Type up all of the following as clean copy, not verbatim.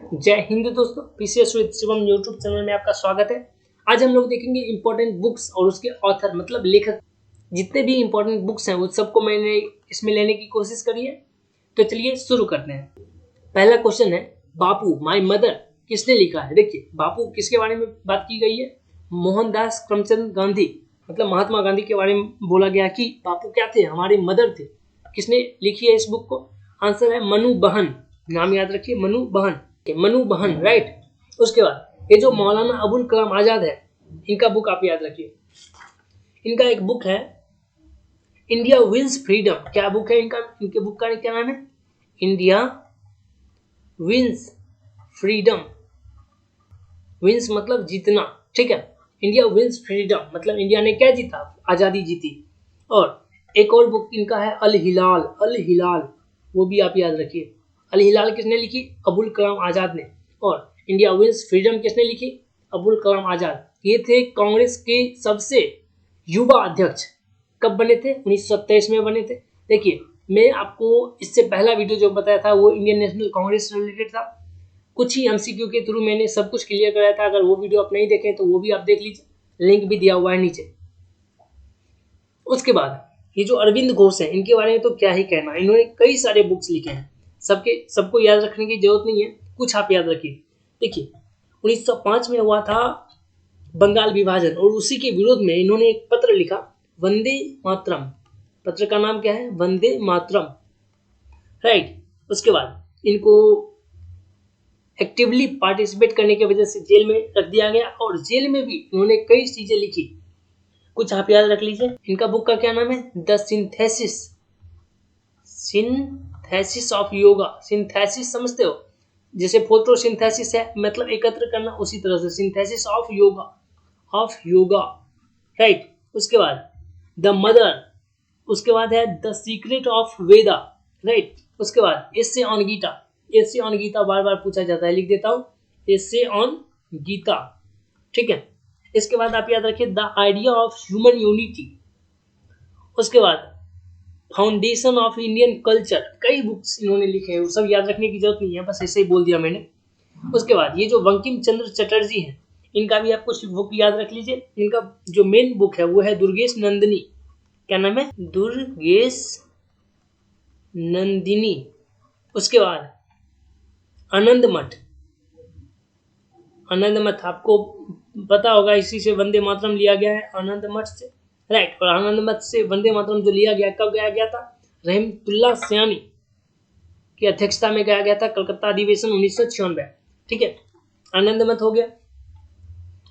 जय हिंद दोस्तों, PCS with Shivam YouTube channel में आपका स्वागत है। आज हम लोग देखेंगे इंपॉर्टेंट बुक्स और उसके ऑथर मतलब लेखक। जितने भी इंपॉर्टेंट बुक्स हैं वो सबको मैंने इसमें लेने की कोशिश करी है। तो चलिए शुरू करते हैं। पहला क्वेश्चन है, बापू माय मदर किसने लिखा है। देखिए, बापू किसके बारे में बात की गई है। मोहनदास करमचंद गांधी मतलब महात्मा गांधी के बारे में बोला गया कि बापू क्या थे, हमारे मदर थे। किसने लिखी है इस बुक को? आंसर है मनु बहन। नाम याद रखिए, मनु बहन। मनु बहन, राइट। उसके बाद ये जो मौलाना अबुल कलाम आजाद है, इनका बुक आप याद रखिए। इनका एक बुक है इंडिया विंस फ्रीडम। क्या बुक है इनका? इनके बुक का क्या नाम है? India wins freedom. विंस मतलब जीतना, ठीक है। इंडिया विंस फ्रीडम मतलब इंडिया ने क्या जीता? आजादी जीती। और एक और बुक इनका है अल हिलाल। अल हिलाल, वो भी आप याद रखिए। अल हिलाल किसने लिखी? अबुल कलाम आजाद ने। और इंडिया विंस फ्रीडम किसने लिखी? अबुल कलाम आजाद। ये थे कांग्रेस के सबसे युवा अध्यक्ष। कब बने थे? 1927 में बने थे। देखिए, मैं आपको इससे पहला वीडियो जो बताया था वो इंडियन नेशनल कांग्रेस से रिलेटेड था। कुछ ही एमसीक्यू के थ्रू मैंने सब कुछ क्लियर कराया था। अगर वो वीडियो आप नहीं देखें तो वो भी आप देख लीजिए, लिंक भी दिया हुआ है नीचे। उसके बाद ये जो अरविंद घोष हैं, इनके बारे में तो क्या ही कहना। इन्होंने कई सारे बुक्स लिखे हैं। सबको याद रखने की जरूरत नहीं है, कुछ आप याद रखिए। देखिए, 1905 में हुआ था बंगाल विभाजन और उसी के विरोध में इन्होंने एक पत्र लिखा, वंदे मातरम। पत्र का नाम क्या है? वंदे मातरम, राइट। उसके बाद इनको एक्टिवली पार्टिसिपेट करने की वजह से जेल में रख दिया गया और जेल में भी इन्होंने कई चीजें लिखी। कुछ आप याद रख लीजिए। इनका बुक का क्या नाम है? The synthesis. Synthesis of yoga. Synthesis समझते हो? जैसे फोटोसिंथेसिस है मतलब एकत्र करना, उसी तरह से synthesis of yoga. Of yoga, right. उसके बाद द मदर। उसके बाद है the secret of Veda, right. उसके बाद essay on Gita. Essay on Gita बार बार पूछा जाता है, लिख देता हूं, एसे ऑन गीता, ठीक है। इसके बाद आप याद रखिए the idea of human unity. उसके बाद फाउंडेशन ऑफ इंडियन कल्चर। कई बुक्स इन्होंने लिखे हैं, सब याद रखने की जरूरत नहीं है, बस ऐसे ही बोल दिया मैंने। उसके बाद ये जो बंकिम चंद्र चटर्जी हैं, इनका भी आप कुछ बुक याद रख लीजिए। इनका जो मेन बुक है वो है दुर्गेश नंदिनी। क्या नाम है? दुर्गेश नंदिनी। उसके बाद आनंद मठ। आनंद मठ आपको पता होगा, इसी से वंदे मातरम लिया गया है, आनंद मठ से, राइट। और आनंद मठ से वंदे मातरम जो लिया गया, कब गाया गया था? रहमतुल्लाह सयानी की अध्यक्षता में गाया गया था, कलकत्ता अधिवेशन 1996, ठीक है। आनंद मठ हो गया।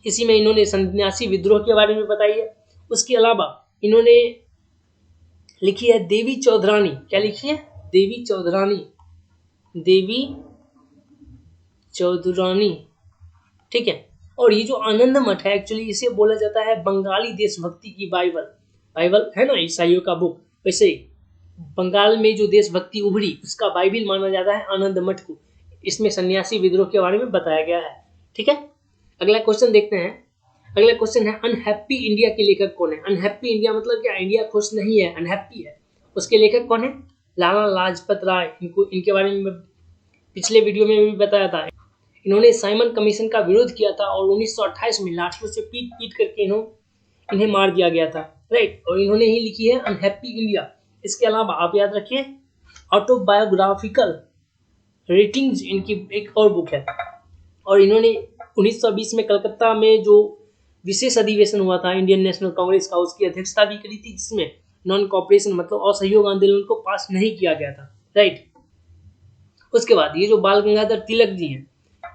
इसी में इन्होंने सन्यासी विद्रोह के बारे में बताई है। उसके अलावा इन्होंने लिखी है देवी चौधरानी। क्या लिखी है? देवी चौधरानी। देवी चौधरानी, ठीक है। और ये जो आनंद मठ है, एक्चुअली इसे बोला जाता है बंगाली देशभक्ति की बाइबल। बाइबल है ना ईसाइयों का बुक, वैसे बंगाल में जो देशभक्ति उभरी उसका बाइबल माना जाता है आनंद मठ को। इसमें सन्यासी विद्रोह के बारे में बताया गया है, ठीक है। अगला क्वेश्चन देखते हैं। अगला क्वेश्चन है अनहैप्पी इंडिया के लेखक कौन है? अनहैप्पी इंडिया मतलब क्या? इंडिया खुश नहीं है, अनहैप्पी है। उसके लेखक कौन है? लाला लाजपत राय। इनके बारे में पिछले वीडियो में भी बताया था। इन्होंने साइमन कमीशन का विरोध किया था और 1928 में लाठियों से पीट पीट करके इन्हें मार दिया गया था, राइट। और इन्होंने ही लिखी है अनहैप्पी इंडिया। इसके अलावा आप याद रखिए ऑटोबायोग्राफिकल रेटिंग्स, इनकी एक और बुक है। और इन्होंने 1920 में कलकत्ता में जो विशेष अधिवेशन हुआ था इंडियन नेशनल कांग्रेस का, उसकी अध्यक्षता भी करी थी, जिसमें नॉन कॉपरेशन मतलब असहयोग आंदोलन को पास नहीं किया गया था, राइट। उसके बाद ये जो बाल गंगाधर तिलक जी हैं,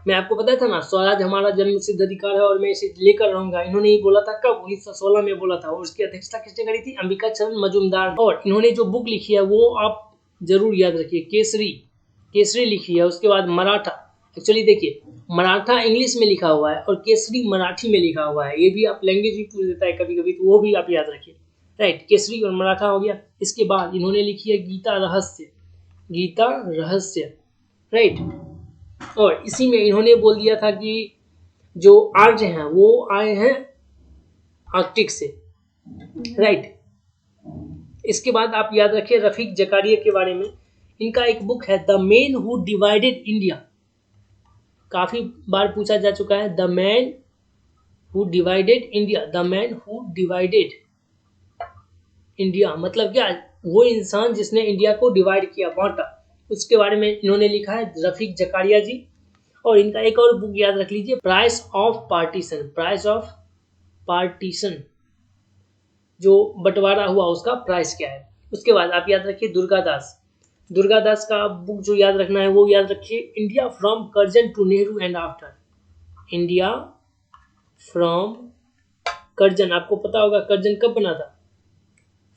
मैं आपको बताया था ना, स्वराज हमारा जन्म सिद्ध अधिकार है और मैं इसे लेकर रहूंगा। इन्होंने ही बोला था, कब? 1916 में बोला था। और उसकी अध्यक्षता किसने करी थी? अंबिका चरण मजूमदार। और इन्होंने जो बुक लिखी है वो आप जरूर याद रखिए, केसरी। केसरी लिखी है। उसके बाद मराठा। एक्चुअली देखिए, मराठा इंग्लिश में लिखा हुआ है और केसरी मराठी में लिखा हुआ है। ये भी आप लैंग्वेज भी पूछ देता है कभी कभी, तो वो भी आप याद रखिए, राइट। केसरी और मराठा हो गया। इसके बाद इन्होंने लिखी है गीता रहस्य। गीता रहस्य, राइट। और इसी में इन्होंने बोल दिया था कि जो आर्य हैं वो आए हैं आर्कटिक से, राइट। इसके बाद आप याद रखिए रफीक जकारिया के बारे में। इनका एक बुक है the man who divided India. काफी बार पूछा जा चुका है, the man who divided India, the man who divided India मतलब क्या, वो इंसान जिसने इंडिया को डिवाइड किया, बांटा, उसके बारे में इन्होंने लिखा है रफीक जकारिया जी। और इनका एक और बुक याद रख लीजिए, price of partition, price of partition, जो बंटवारा हुआ उसका प्राइस क्या है। उसके बाद आप याद रखिए दुर्गादास, दुर्गादास का बुक जो याद रखना है वो याद रखिए, India from Curzon to Nehru and after, India from Curzon, आपको पता होगा कर्जन कब बना था,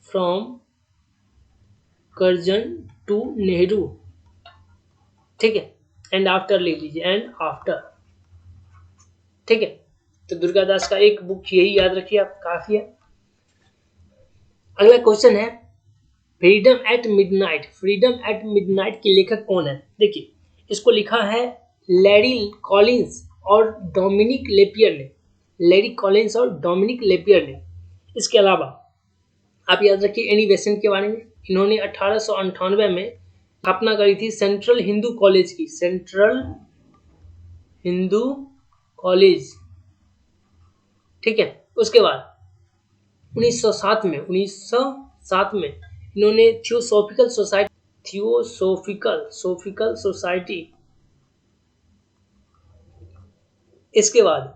फ्रॉम कर्जन टू नेहरू, ठीक है, एंड आफ्टर लिख लीजिए, एंड आफ्टर, ठीक है। तो दुर्गादास का एक बुक यही याद रखिए आप, काफी है। अगला क्वेश्चन है, freedom at midnight, freedom at midnight के लेखक कौन है। देखिए इसको लिखा है लैरी कॉलिंस और डोमिनिक लेपियर ने, लैरी कॉलिंस और डोमिनिक लेपियर ने। इसके अलावा आप याद रखिए एनी बेसेंट के बारे में, इन्होंने 1898 में स्थापना करी थी सेंट्रल हिंदू कॉलेज की, सेंट्रल हिंदू कॉलेज, ठीक है। उसके बाद 1907 में इन्होंने थियोसॉफिकल सोसाइटी, इसके बाद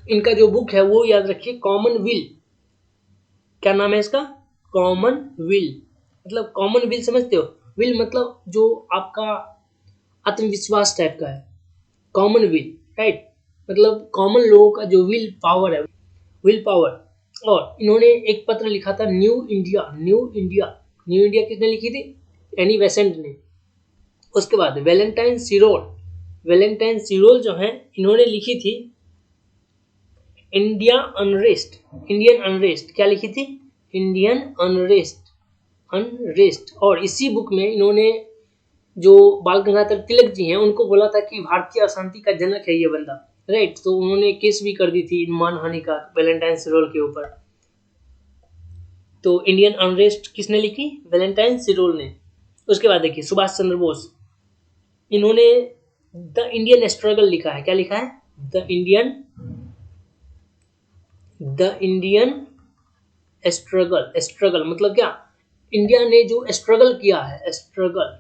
इनका जो बुक है वो याद रखिए कॉमन विल, क्या नाम है इसका, कॉमन विल, मतलब कॉमन विल समझते हो, विल मतलब जो आपका आत्मविश्वास टाइप का है, कॉमन विल, राइट, मतलब कॉमन लोगों का जो विल पावर है, विल पावर। और इन्होंने एक पत्र लिखा था new India, new India, new India किसने लिखी थी, एनी बेसेंट ने। उसके बाद वैलेंटाइन सिरोल, वैलेंटाइन सिरोल जो है इन्होंने लिखी थी इंडिया अनरेस्ट, इंडियन अनरेस्ट, क्या लिखी थी, इंडियन अनरेस्ट, अनरेस्ट। और इसी बुक में इन्होंने जो बाल गंगाधर तिलक जी हैं उनको बोला था कि भारतीय अशांति का जनक है ये बंदा, राइट, तो उन्होंने केस भी कर दी थी मानहानि का वैलेंटाइन सिरोल के ऊपर। तो इंडियन अनरेस्ट किसने लिखी, वैलेंटाइन सिरोल ने। उसके बाद देखिए सुभाष चंद्र बोस, इन्होंने द इंडियन स्ट्रगल लिखा है, क्या लिखा है, द इंडियन स्ट्रगल, स्ट्रगल मतलब क्या, इंडिया ने जो स्ट्रगल किया है, स्ट्रगल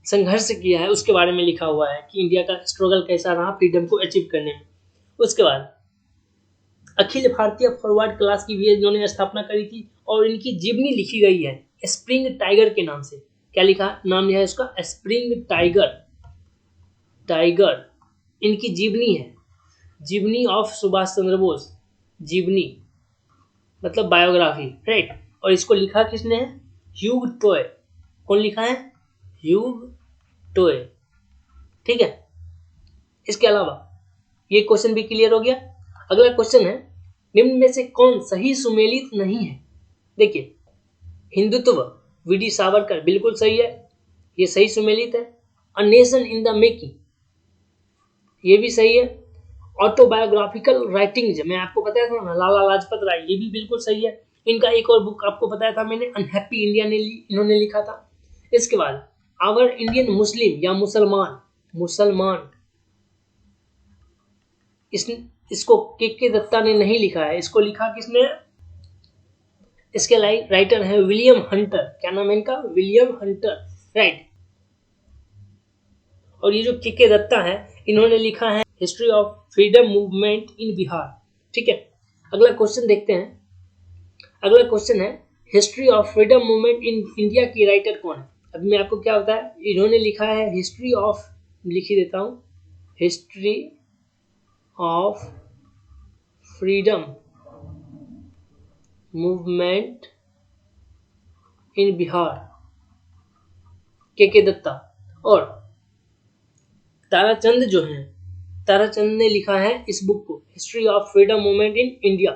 संघर्ष किया है उसके बारे में लिखा हुआ है कि इंडिया का स्ट्रगल कैसा रहा फ्रीडम को अचीव करने में। उसके बाद अखिल भारतीय फॉरवर्ड क्लास की भी इन्होंने स्थापना करी थी और इनकी जीवनी लिखी गई है स्प्रिंग टाइगर के नाम से, क्या लिखा, नाम है उसका स्प्रिंग टाइगर, टाइगर इनकी जीवनी है, जीवनी ऑफ सुभाष चंद्र बोस, जीवनी मतलब बायोग्राफी, राइट। और इसको लिखा किसने है, ह्यूग टॉय, कौन लिखा है, ह्यूग टॉय, ठीक है। इसके अलावा ये क्वेश्चन भी क्लियर हो गया। अगला क्वेश्चन है, निम्न में से कौन सही सुमेलित नहीं है। देखिए हिंदुत्व, वीडी सावरकर, बिल्कुल सही है, ये सही सुमेलित है। A nation in the making, ये भी सही है। ऑटोबायोग्राफिकल राइटिंग, मैं आपको बताया था ना, लाला लाजपत राय, ये भी बिल्कुल सही है। इनका एक और बुक आपको बताया था मैंने, अनहैप्पी इंडिया ने इन्होंने लिखा था। इसके बाद आवर इंडियन मुस्लिम या मुसलमान, मुसलमान इसको के दत्ता ने नहीं लिखा है, इसको लिखा किसने, इसके राइटर है विलियम हंटर, क्या नाम है इनका, विलियम हंटर, राइट। और ये जो के दत्ता है इन्होंने लिखा है history of freedom movement in Bihar, ठीक है। अगला क्वेश्चन देखते हैं। अगला क्वेश्चन है, history of freedom movement in India की राइटर कौन है। अभी मैं आपको क्या बताया, इन्होंने लिखा है हिस्ट्री ऑफ, लिख ही देता हूं, history of freedom movement in Bihar, के दत्ता। और ताराचंद जो है, ताराचंद ने लिखा है इस बुक को, history of freedom movement in India,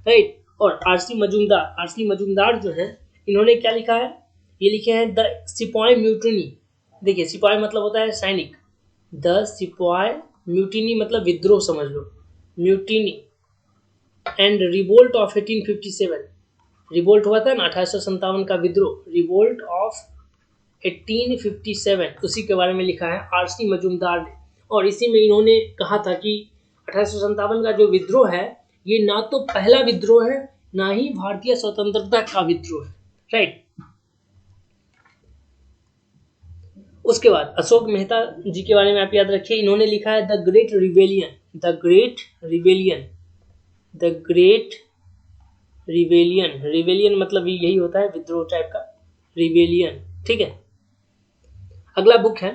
right. और आरसी मजूमदार जो है इन्होंने क्या लिखा है, ये लिखे हैं द सिपाही म्यूटिनी। देखिए सिपाही मतलब होता है सैनिक, द सिपाही म्यूटिनी मतलब विद्रोह समझ लो, mutiny and revolt of 1857, revolt हुआ था ना 1857 का विद्रोह, रिवोल्ट ऑफ 1857 उसी के बारे में लिखा है आरसी मजूमदार ने। और इसी में इन्होंने कहा था कि 1857 का जो विद्रोह है ये ना तो पहला विद्रोह है ना ही भारतीय स्वतंत्रता का विद्रोह है, राइट। उसके बाद अशोक मेहता जी के बारे में आप याद रखिए, इन्होंने लिखा है the great rebellion, the great rebellion, the great rebellion. Rebellion मतलब यही होता है विद्रोह टाइप का, रिवेलियन, ठीक है। अगला बुक है,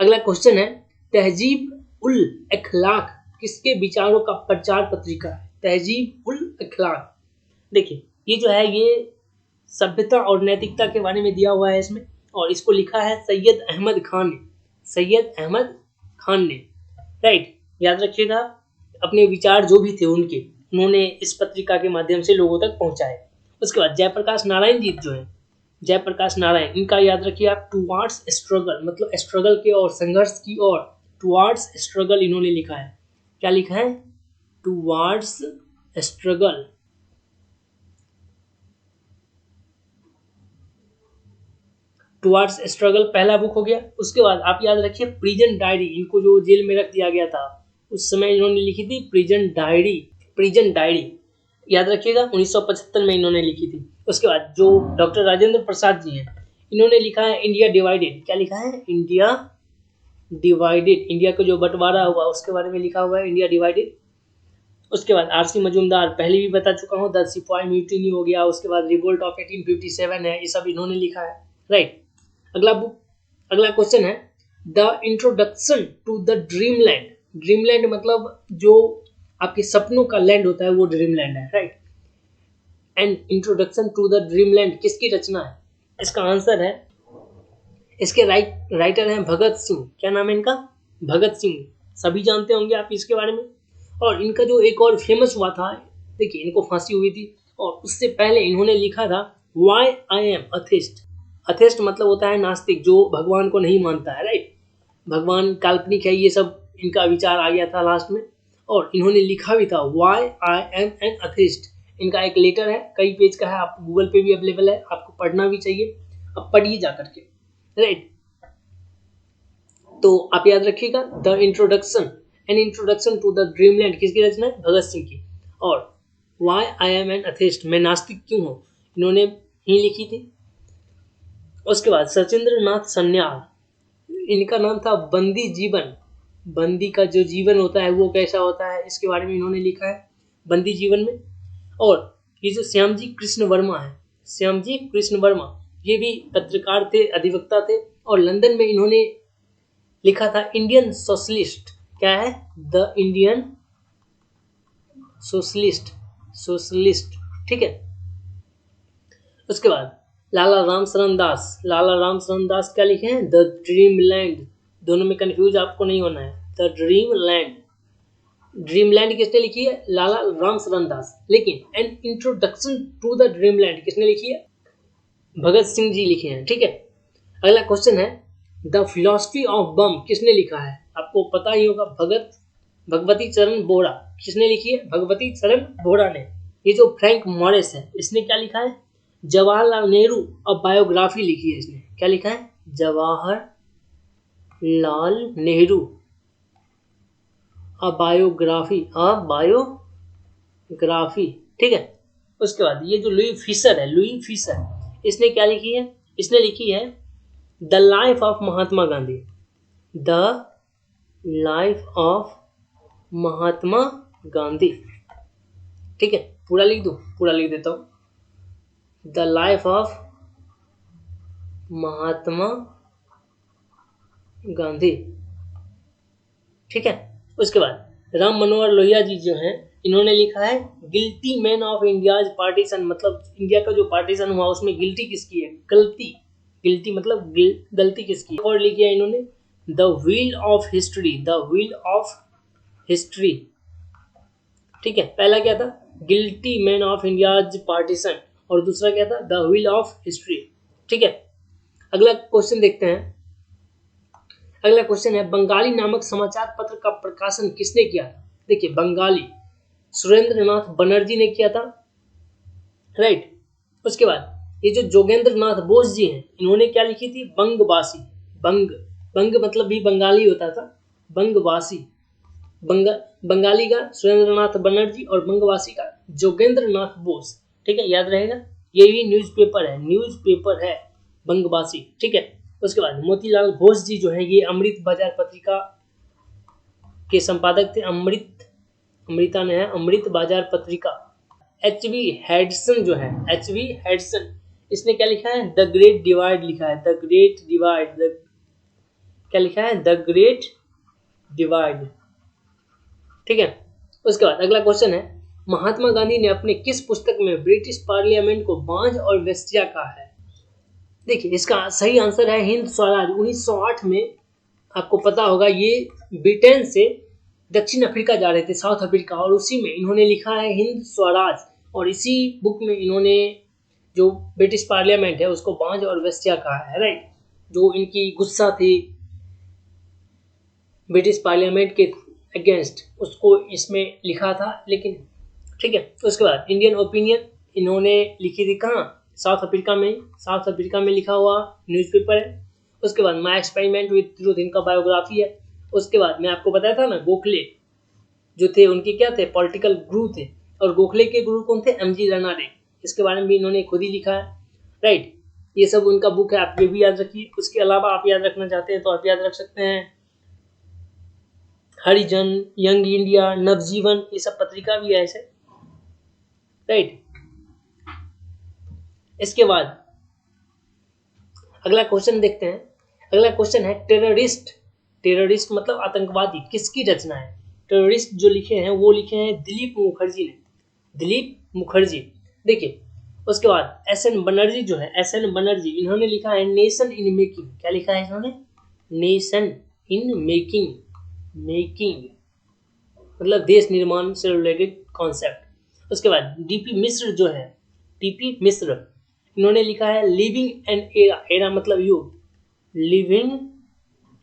अगला क्वेश्चन है तहजीब उल अखलाक किसके विचारों का प्रचार पत्रिका है? तहजीब उल अखलाक, देखिए ये जो है ये सभ्यता और नैतिकता के बारे में दिया हुआ है इसमें, और इसको लिखा है सैयद अहमद खान ने, सैयद अहमद खान ने, राइट। याद रखिएगा अपने विचार जो भी थे उनके, उन्होंने इस पत्रिका के माध्यम से लोगों तक पहुंचाए। उसके बाद जयप्रकाश नारायण जी जो है, जयप्रकाश नारायण, इनका याद रखिए आप टुवार्ड्स स्ट्रगल, मतलब स्ट्रगल के और संघर्ष की ओर, टुवार्ड्स स्ट्रगल इन्होंने लिखा है। क्या लिखा है? टुवार्ड्स स्ट्रगल, टुवार्ड्स स्ट्रगल पहला बुक हो गया। उसके बाद आप याद रखिए प्रिजन डायरी, इनको जो जेल में रख दिया गया था उस समय इन्होंने लिखी थी प्रिजन डायरी, प्रिजन डायरी याद रखिएगा 1975 में इन्होंने लिखी थी। उसके बाद जो डॉक्टर राजेंद्र प्रसाद जी हैं, इन्होंने लिखा है इंडिया डिवाइडेड। क्या लिखा है? इंडिया डिवाइडेड, इंडिया का जो बंटवारा हुआ उसके बारे में लिखा हुआ है, इंडिया डिवाइडेड। उसके बाद आरसी मजूमदार, पहले भी बता चुका हूँ, द सिपाही म्यूटिनी हो गया। उसके बाद रिवोल्ट ऑफ 1857 है, ये सब इन्होंने लिखा है, राइट। अगला बुक, अगला क्वेश्चन है the introduction to the dream land. Dream land मतलब जो आपके सपनों का लैंड होता है वो ड्रीम लैंड है, right. And introduction to the dream land किसकी रचना है? इसका आंसर है, इसके राइटर हैं भगत सिंह। क्या नाम है इनका? भगत सिंह, सभी जानते होंगे आप इसके बारे में। और इनका जो एक और फेमस हुआ था, देखिए इनको फांसी हुई थी और उससे पहले इन्होंने लिखा था व्हाई आई एम अथेस्ट। अथेस्ट मतलब होता है नास्तिक, जो भगवान को नहीं मानता है, राइट। भगवान काल्पनिक है, ये सब इनका विचार आ गया था लास्ट में। और इन्होंने लिखा भी था व्हाई आई एम एन अथेस्ट। इनका एक लेटर है, कई पेज का है, आप गूगल पे भी अवेलेबल है, आपको पढ़ना भी चाहिए, अब पढ़िए जा करके, राइट। तो आप याद रखिएगा the introduction, an introduction to the dreamland किसकी रचना है? भगत सिंह की। और why I am an atheist, मैं नास्तिक क्यों हूँ, इन्होंने ही लिखी थी। उसके बाद सचिंद्र नाथ सन्याल, इनका नाम था बंदी जीवन। बंदी का जो जीवन होता है वो कैसा होता है, इसके बारे में इन्होंने लिखा है बंदी जीवन में। और ये जो श्यामजी कृष्ण वर्मा है, श्यामजी कृष्ण वर्मा, ये भी पत्रकार थे, अधिवक्ता थे, और लंदन में इन्होंने लिखा था इंडियन सोशलिस्ट। क्या है? द इंडियन सोशलिस्ट, सोशलिस्ट, ठीक है। उसके बाद लाला रामशरण दास, लाला रामशरण दास क्या लिखे हैं? The dream land. दोनों में कंफ्यूज आपको नहीं होना है, the dream land. Dream land किसने लिखी है? लाला रामशरण दास। लेकिन an introduction to the dream land किसने लिखी है? भगत सिंह जी लिखे हैं, ठीक है। अगला क्वेश्चन है द फिलॉसफी ऑफ बम किसने लिखा है? आपको पता ही होगा, भगवती चरण बोहरा। किसने लिखी है? भगवती चरण बोहरा ने। ये जो फ्रैंक मॉरिस है, इसने क्या लिखा है? जवाहरलाल नेहरू और बायोग्राफी लिखी है इसने। क्या लिखा है? जवाहरलाल नेहरू और बायोग्राफी, बायोग्राफी, ठीक है। उसके बाद ये जो लुई फिशर है, लुई फिशर, इसने क्या लिखी है? इसने लिखी है the life of Mahatma Gandhi, the life of Mahatma Gandhi, ठीक है। पूरा लिख दूं? पूरा लिख देता हूं, the life of Mahatma Gandhi, ठीक है। उसके बाद राम मनोहर लोहिया जी जो हैं, इन्होंने लिखा है guilty man of India's partition, मतलब इंडिया का जो पार्टीशन हुआ उसमें गिल्टी किसकी है? गलती, गिल्टी मतलब गलती किसकी? और लिखी है इन्होंने the wheel of history, the wheel of history, ठीक है। पहला क्या था? Guilty man of India's partition, और दूसरा क्या था? द व्हील ऑफ हिस्ट्री, ठीक है। अगला क्वेश्चन देखते हैं। अगला क्वेश्चन है बंगाली नामक समाचार पत्र का प्रकाशन किसने किया था? देखिए बंगाली, सुरेंद्र नाथ बनर्जी ने किया था, राइट। उसके बाद ये जो जोगेंद्र नाथ बोस जी हैं, इन्होंने क्या लिखी थी? बंगवासी। बंग मतलब भी बंगाली होता था, बंगवासी। बंगाली का सुरेंद्रनाथ बनर्जी और बंगवासी का जोगेंद्र नाथ बोस। ठीक है, याद रहेगा। ये भी न्यूज़पेपर है बंगवासी। ठीक है। उसके बाद मोतीलाल घोष जी जो है, ये अमृत बाजार पत्रिका के संपादक थे। अमृता ने है अमृत बाजार पत्रिका। एच.वी. हेडसन जो है, एच.वी. हेडसन, इसने क्या लिखा है? द ग्रेट डिवाइड लिखा है। द ग्रेट डिवाइड, क्या लिखा है? The great divide. ठीक है। उसके बाद अगला क्वेश्चन है, महात्मा गांधी ने अपने किस पुस्तक में ब्रिटिश पार्लियामेंट को बांझ और वेश्या कहा है? देखिए, इसका सही आंसर है हिंद स्वराज। 1908 में आपको पता होगा, ये ब्रिटेन से दक्षिण अफ्रीका जा रहे थे, साउथ अफ्रीका, और उसी में इन्होंने लिखा है हिंद स्वराज। और इसी बुक में इन्होंने जो ब्रिटिश पार्लियामेंट है उसको बांझ और वेश्या कहा है, राइट। जो इनकी गुस्सा थी ब्रिटिश पार्लियामेंट के अगेंस्ट, उसको इसमें लिखा था। लेकिन ठीक है। तो उसके बाद इंडियन ओपिनियन इन्होंने लिखी थी कहाँ? साउथ अफ्रीका में लिखा हुआ न्यूज़पेपर है। उसके बाद माई एक्सपेरिमेंट विद ट्रूथ, इनका बायोग्राफी है। उसके बाद मैं आपको बताया था ना, गोखले जो थे उनके क्या थे? पॉलिटिकल गुरु थे। और गोखले के गुरु कौन थे? एम.जी. रनाडे। इसके बारे में भी इन्होंने खुद ही लिखा है, राइट। ये सब उनका बुक है, आप ये भी याद रखिए। उसके अलावा आप याद रखना चाहते हैं तो आप याद रख सकते हैं हरिजन, यंग इंडिया, नवजीवन, ये सब पत्रिका भी है ऐसे, राइट। इसके बाद अगला क्वेश्चन देखते हैं। अगला क्वेश्चन है, टेररिस्ट मतलब आतंकवादी किसकी रचना है? टेररिस्ट जो लिखे हैं वो लिखे हैं दिलीप मुखर्जी ने। दिलीप मुखर्जी। देखिए, उसके बाद एस.एन. बनर्जी जो है, एस.एन. बनर्जी, इन्होंने लिखा है नेशन इन मेकिंग। क्या लिखा है इन्होंने? नेशन इन मेकिंग मतलब देश निर्माण से रिलेटेड कॉन्सेप्ट। उसके बाद डीपी मिश्र जो है, डीपी मिश्र, इन्होंने लिखा है लिविंग एंड एरा। एरा मतलब युग, लिविंग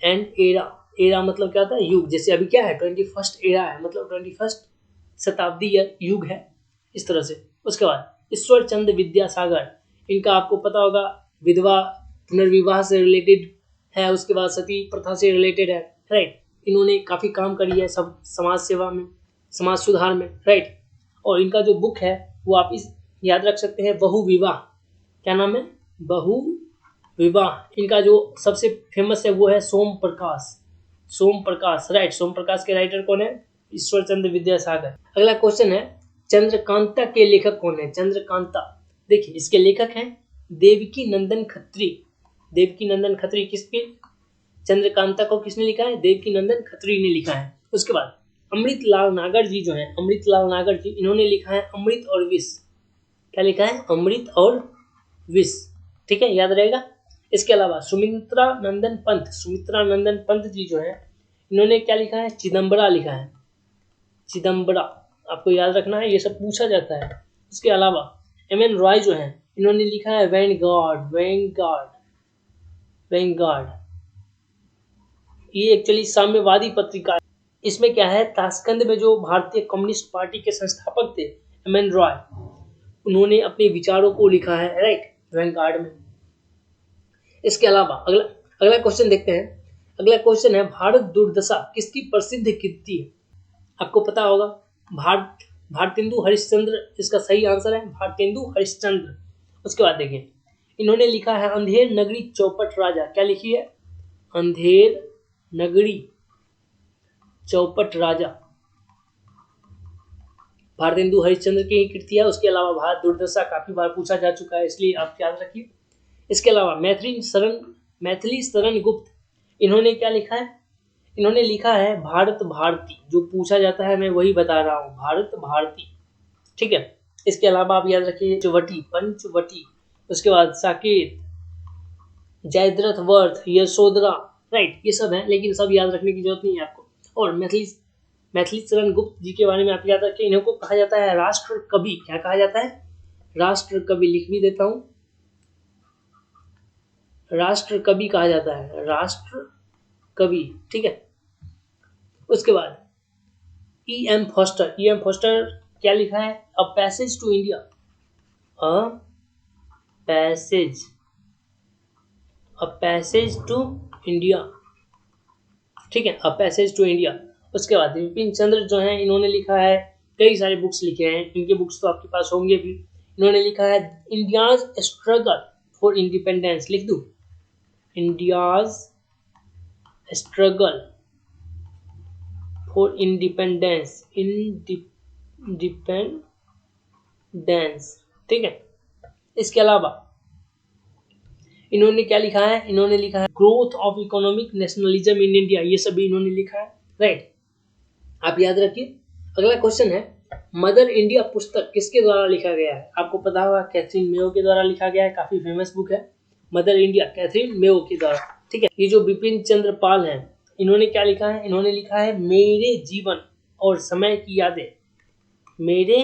एंड एरा। एरा मतलब क्या होता है? युग। जैसे अभी क्या है? 21st एरा है, मतलब 21st शताब्दी या युग है, इस तरह से। उसके बाद ईश्वर चंद्र विद्यासागर, इनका आपको पता होगा विधवा पुनर्विवाह से रिलेटेड है। उसके बाद सती प्रथा से रिलेटेड है, राइट। इन्होंने काफ़ी काम करी है सब समाज सेवा में, समाज सुधार में, राइट। और इनका जो बुक है वो आप इस याद रख सकते हैं, बहु विवाह। क्या नाम है? बहु विवाह। इनका जो सबसे फेमस है वो है सोम प्रकाश, राइट। सोम प्रकाश के राइटर कौन है? ईश्वर चंद्र विद्यासागर। अगला क्वेश्चन है, चंद्रकांता के लेखक कौन है? चंद्रकांता, देखिए इसके लेखक हैं देवकी नंदन खत्री। देवकी नंदन खत्री किसके? चंद्रकांता को किसने लिखा है? देवकी नंदन खत्री ने लिखा है। उसके बाद अमृतलाल नागर जी जो है, अमृतलाल नागर जी, इन्होंने लिखा है अमृत और विष। क्या लिखा है? अमृत और विष। ठीक है, याद रहेगा। इसके अलावा सुमित्रा नंदन पंत जी जो है, इन्होंने क्या लिखा है? चिदम्बरा लिखा है, चिदम्बरा। आपको याद रखना है, ये सब पूछा जाता है। इसके अलावा एम.एन. रॉय जो है, इन्होंने लिखा है वैंगार्ड। ये एक्चुअली साम्यवादी पत्रिका है। इसमें क्या है? ताशकंद में जो भारतीय कम्युनिस्ट पार्टी के संस्थापक थे एम.एन. रॉय, उन्होंने अपने विचारों को लिखा है, राइट, वैंगार्ड में। इसके अलावा अगला क्वेश्चन देखते हैं। अगला क्वेश्चन है, भारत दुर्दशा किसकी प्रसिद्ध कृति है? आपको पता होगा भारतेंदु हरिश्चंद्र इसका सही आंसर है, भारतेंदु हरिश्चंद्र। उसके बाद देखिए, इन्होंने लिखा है अंधेर नगरी चौपट राजा। क्या लिखी है? अंधेर नगरी चौपट राजा, भारतेंदु हरिश्चंद्र की ही कृति है। उसके अलावा भारत दुर्दशा काफी बार पूछा जा चुका है, इसलिए आप याद रखिए। इसके अलावा मैथिली शरण गुप्त, इन्होंने क्या लिखा है? इन्होंने लिखा है भारत भारती। जो पूछा जाता है मैं वही बता रहा हूँ, भारत भारती। ठीक है। इसके अलावा आप याद रखिए पंचवटी। उसके बाद साकेत, जयद्रथ वर्थ, यशोधरा, राइट, ये सब है, लेकिन सब याद रखने की जरूरत नहीं है आपको। और मैथिली शरण गुप्त जी के बारे में आप याद रखिए, इनको कहा जाता है राष्ट्र कवि। क्या कहा जाता है? राष्ट्र कवि। लिख भी देता हूँ, राष्ट्र कवि कहा जाता है, राष्ट्र कवि। ठीक है। उसके बाद E.M. फॉस्टर क्या लिखा है? A passage to India, a passage a passage to India, ठीक है, अ पैसेज टू इंडिया। उसके बाद विपिन चंद्र जो है इन्होंने लिखा है, कई सारे बुक्स लिखे हैं, इनके बुक्स तो आपके पास होंगे भी। इन्होंने लिखा है इंडियाज स्ट्रगल फॉर इंडिपेंडेंस, लिख दूं, India's struggle for independence, independence, ठीक है। इसके अलावा इन्होंने क्या लिखा है, इन्होंने लिखा है growth of economic nationalism in India, ये सभी इन्होंने लिखा है, राइट। आप याद रखिए। अगला क्वेश्चन है, मदर इंडिया पुस्तक किसके द्वारा लिखा गया है? आपको पता होगा कैथरीन मेयो के द्वारा लिखा गया है, काफी फेमस बुक है मदर इंडिया, कैथरीन मेयो के द्वारा, ठीक है। ये जो बिपिन चंद्र पाल हैं, इन्होंने क्या लिखा है, इन्होंने लिखा है मेरे जीवन और समय की यादें, मेरे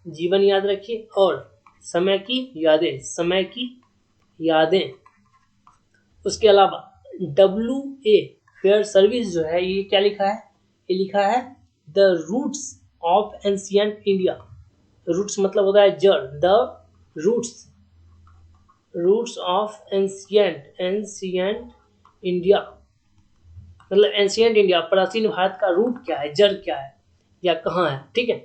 जीवन याद रखिए और समय की यादें, समय की यादें। उसके अलावा WA फेयर सर्विस जो है, ये क्या लिखा है, ये लिखा है the roots of ancient India, roots मतलब होता है जड़, the roots of ancient India, मतलब एंशियंट इंडिया, प्राचीन भारत का रूट क्या है, जड़ क्या है या कहाँ है, ठीक है।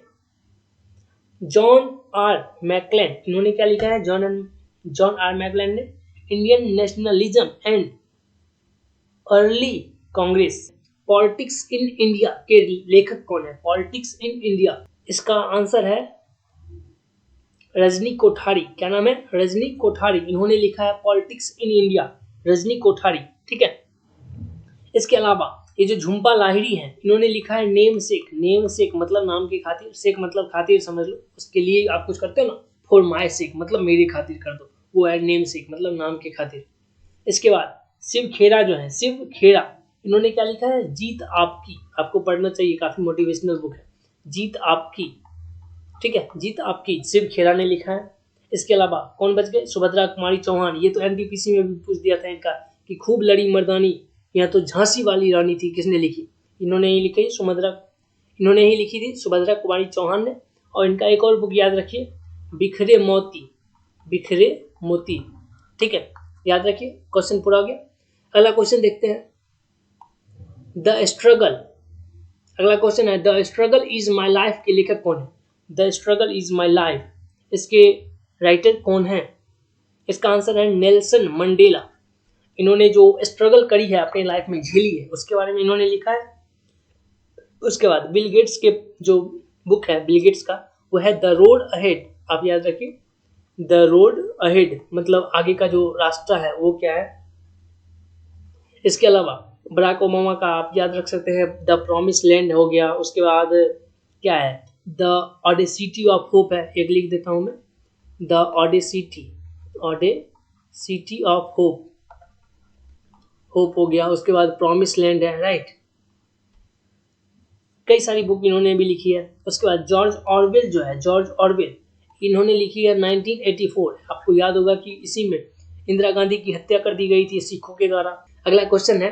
जॉन आर मैकलेन, इन्होंने क्या लिखा है, जॉन आर मैकलेन ने Indian nationalism and early Congress, politics in India के लेखक कौन है, पॉलिटिक्स इन इंडिया, इसका आंसर है रजनी कोठारी। क्या नाम है, रजनी कोठारी, इन्होंने लिखा है politics in India, Rajni Kothari, ठीक है। इसके अलावा ये जो झुम्पा लाहिड़ी हैं, इन्होंने लिखा है नेम सेक मतलब नाम की खातिर, सेक मतलब खातिर समझ लो, उसके लिए आप कुछ करते हो ना, फॉर माई सेक मतलब मेरी खातिर कर दो, वो है नेम सेक मतलब नाम के खातिर। इसके बाद शिव खेरा जो है, शिव खेरा, इन्होंने क्या लिखा है, जीत आपकी, आपको पढ़ना चाहिए, काफी मोटिवेशनल बुक है, जीत आपकी, ठीक है, जीत आपकी, शिव खेरा ने लिखा है। इसके अलावा कौन बच गए, सुभद्रा कुमारी चौहान, ये तो NTPC में भी पूछ दिया था इनका कि खूब लड़ी मर्दानी, यहाँ तो झांसी वाली रानी थी, किसने लिखी, इन्होंने ही लिखी, इन्होंने ही लिखी थी, सुभद्रा कुमारी चौहान ने। और इनका एक और बुक याद रखिए, बिखरे मोती, ठीक है, याद रखिए। क्वेश्चन पूरा हो गया। अगला क्वेश्चन देखते हैं, द स्ट्रगल, अगला क्वेश्चन है the struggle is my life के लेखक कौन है, the struggle is my life, इसके राइटर कौन है, इसका आंसर है नेल्सन मंडेला। इन्होंने जो स्ट्रगल करी है अपनी लाइफ में, झेली है, उसके बारे में इन्होंने लिखा है। उसके बाद बिल गेट्स के जो बुक है बिल गेट्स का, वो है द रोड अहेड, आप याद रखिए, द रोड अहेड मतलब आगे का जो रास्ता है वो क्या है। इसके अलावा बराक ओबामा का आप याद रख सकते हैं, द प्रॉमिस लैंड हो गया। उसके बाद क्या है, द ऑडेसिटी ऑफ होप है, एक लिख देता हूं मैं, द ऑडेसिटी ऑफ होप हो गया। उसके बाद प्रॉमिस लैंड है, राइट। कई सारी बुक इन्होंने भी लिखी है। उसके बाद जॉर्ज ऑरवेल जो है, जॉर्ज ऑरवेल, इन्होंने लिखी है 1984। आपको याद होगा कि इसी में इंदिरा गांधी की हत्या कर दी गई थी सिखों के द्वारा। अगला क्वेश्चन है,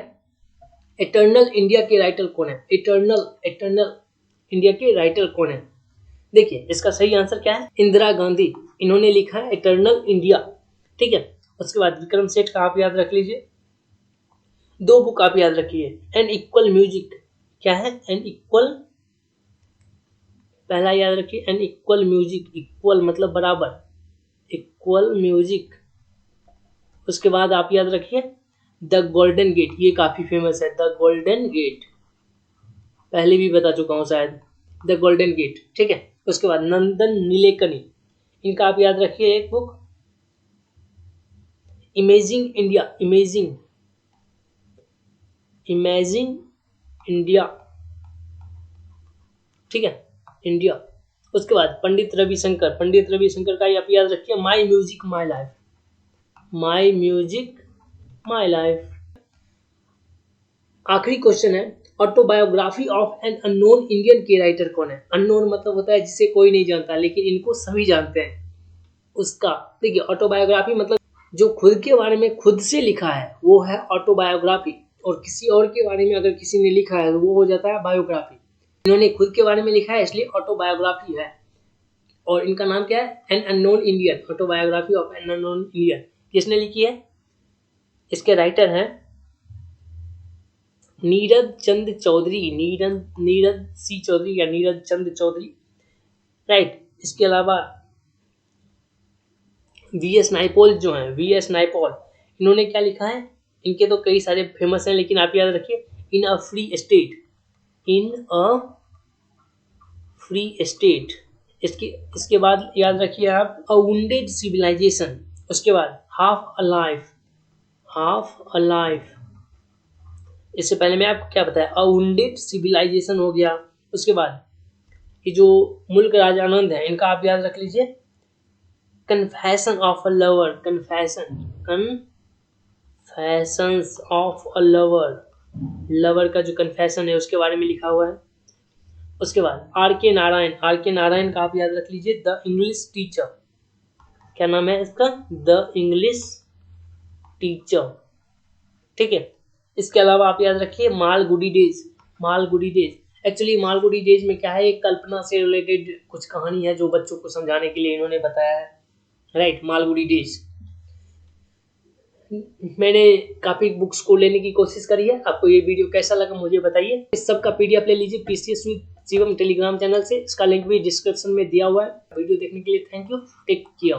इटर्नल इंडिया के राइटर कौन है, इटर्नल इंडिया के राइटर कौन है। देखिए इसका सही आंसर क्या है, इंदिरा गांधी, इन्होंने लिखा है इटर्नल इंडिया, ठीक है। उसके बाद विक्रम सेठ का आप याद रख लीजिए, दो बुक आप याद रखिए, एन इक्वल म्यूजिक, क्या है, एन इक्वल, पहला याद रखिए एन इक्वल म्यूजिक, इक्वल मतलब बराबर, इक्वल म्यूजिक। उसके बाद आप याद रखिए द गोल्डन गेट, ये काफी फेमस है, द गोल्डन गेट, पहले भी बता चुका हूं शायद, द गोल्डन गेट, ठीक है। उसके बाद नंदन नीलेकनी, इनका आप याद रखिए एक book, imaging India, imaging India, ठीक है, इंडिया। उसके बाद पंडित रविशंकर का आप याद रखिए, my music my life, my music my life. आखिरी क्वेश्चन है, autobiography of an unknown Indian के राइटर कौन है। अननोन मतलब होता है जिसे कोई नहीं जानता लेकिन इनको सभी जानते हैं, उसका देखिए ऑटोबायोग्राफी मतलब जो खुद के बारे में खुद से लिखा है वो है ऑटोबायोग्राफी, और किसी और के बारे में अगर किसी ने लिखा है तो वो हो जाता है बायोग्राफी। इन्होंने खुद के बारे में लिखा है इसलिए ऑटोबायोग्राफी है। और इनका नाम क्या है, N unknown Indian, autobiography of an unknown Indian. किसने लिखी है? इसके राइटर हैं नीरज चंद चौधरी, नीरज सी चौधरी या नीरज चंद चौधरी, राइट। इसके अलावा वी एस नाइपॉल जो है, वी एस नाइपॉल, इन्होंने क्या लिखा है? इनके तो कई सारे फेमस हैं, लेकिन आप याद रखिए, in a free state, in a free state. इसके बाद याद रखिए आप, अ वुंडेड सिविलाइजेशन। उसके बाद हाफ अलाइव, हाफ अलाइव। इससे पहले मैं आपको क्या बताया, अ वुंडेड सिविलाइजेशन हो गया। उसके बाद ये जो मुल्क राज आनंद है, इनका आप याद रख लीजिए, confession of a lover, confessions of a lover, lover का जो कन्फेशन है उसके बारे में लिखा हुआ है। उसके बाद आर के नारायण, आर के नारायण का आप याद रख लीजिए, द इंग्लिश टीचर। क्या नाम है इसका? द इंग्लिश टीचर, ठीक है। इसके अलावा आप याद रखिए Malgudi days, Malgudi days. Actually Malgudi days में क्या है, एक कल्पना से रिलेटेड कुछ कहानी है जो बच्चों को समझाने के लिए इन्होंने बताया है, राइट। मालगुडी डेज। मैंने काफी बुक्स को लेने की कोशिश करी है। आपको ये वीडियो कैसा लगा मुझे बताइए। इस सब का पीडीएफ ले लीजिए PCS with Shivam Telegram channel से, इसका लिंक भी डिस्क्रिप्शन में दिया हुआ है। वीडियो देखने के लिए थैंक यू, टेक केयर।